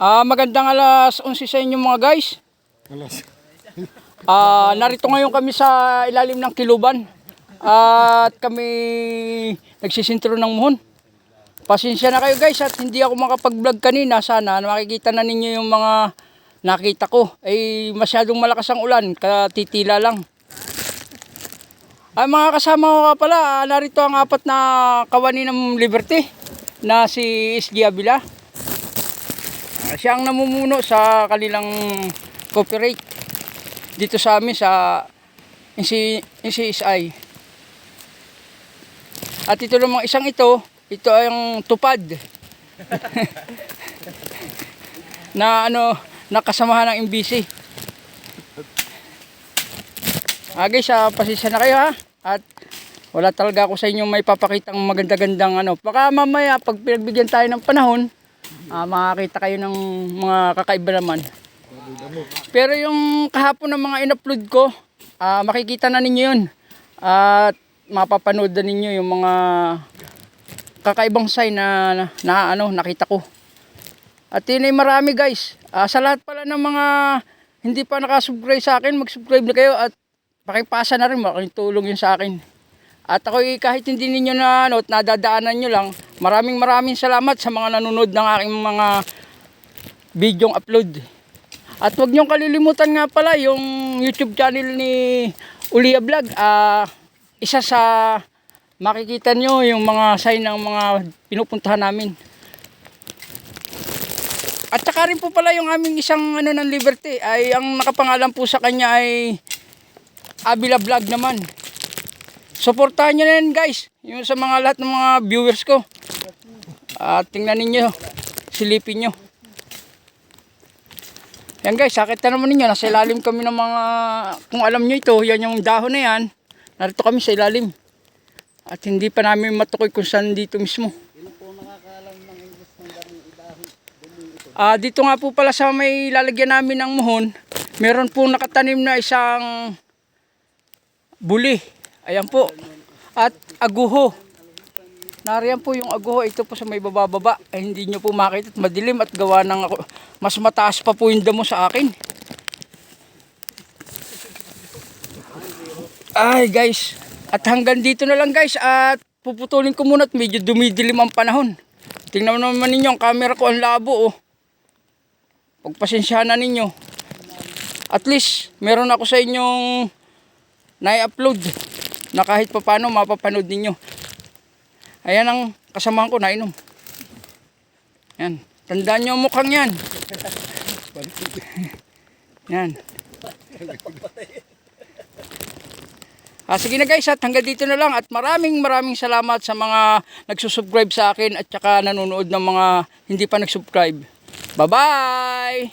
Magandang alas 11 sa inyo mga guys. Narito ngayon kami sa ilalim ng Kiluban. At kami nagsisintro ng muhon. Pasensya na kayo guys at hindi ako makapag-vlog kanina. Sana makikita na ninyo yung mga nakita ko. Masyadong malakas ang ulan, katitila lang. Mga kasama ko nga pala, narito ang 4 na kawani ng Liberty na si SG Avila. Siya ang namumuno sa kanilang copyright dito sa amin sa NCSI. At ito namang isang ito ay ang tupad na nakasamahan ng MBC. Guys, pasensya na kayo ha. At wala talaga ako sa inyo may papakitang maganda-gandang Baka mamaya pag pinagbigyan tayo ng panahon, makakita kayo ng mga kakaiba naman. Pero yung kahapon ng mga in-upload ko, makikita na ninyo yun. At mapapanood na ninyo yung mga kakaibang sign na nakita ko. At yun ay marami guys. Sa lahat pala ng mga hindi pa nakasubscribe sa akin, mag-subscribe na kayo at pakipasa na rin, malaking tulong yun sa akin. At ako kahit hindi ninyo na nadadaanan nyo lang, maraming salamat sa mga nanonood ng aking mga bidyong upload. At huwag nyo kalilimutan nga pala yung YouTube channel ni Ulia Vlog. Isa sa makikita nyo yung mga sign ng mga pinupuntahan namin. At saka rin po pala yung aming isang ng Liberty ay ang nakapangalan po sa kanya ay Avila Vlog naman. Suportahan nyo na yan guys, yung sa mga lahat ng mga viewers ko. Tingnan ninyo, silipin nyo. Yan guys, sakit na naman ninyo, nasa ilalim kami ng mga, kung alam nyo ito, yan yung dahon na yan. Narito kami sa ilalim. At hindi pa namin matukoy kung saan dito mismo. Dito nga po pala sa may lalagyan namin ng muhon, meron po nakatanim na isang buli. Ayan po. At aguho. Nariyan po yung aguho. Ito po sa may bababa. Hindi nyo po makita at madilim at gawa ng ako. Mas mataas pa po yung damo sa akin. Ay guys. At hanggang dito na lang guys. At puputulin ko muna at medyo dumidilim ang panahon. Tingnan naman ninyo ang camera ko ang labo oh. Pagpasensyahan na ninyo. At least meron ako sa inyong na-upload na kahit paano mapapanood ninyo. Ayan ang kasamahan ko, nainom. Yan. Tandaan nyo ang mukhang yan. Yan. Sige na guys, at hanggang dito na lang. At maraming salamat sa mga nagsusubscribe sa akin at saka nanonood ng mga hindi pa nagsubscribe. Bye-bye!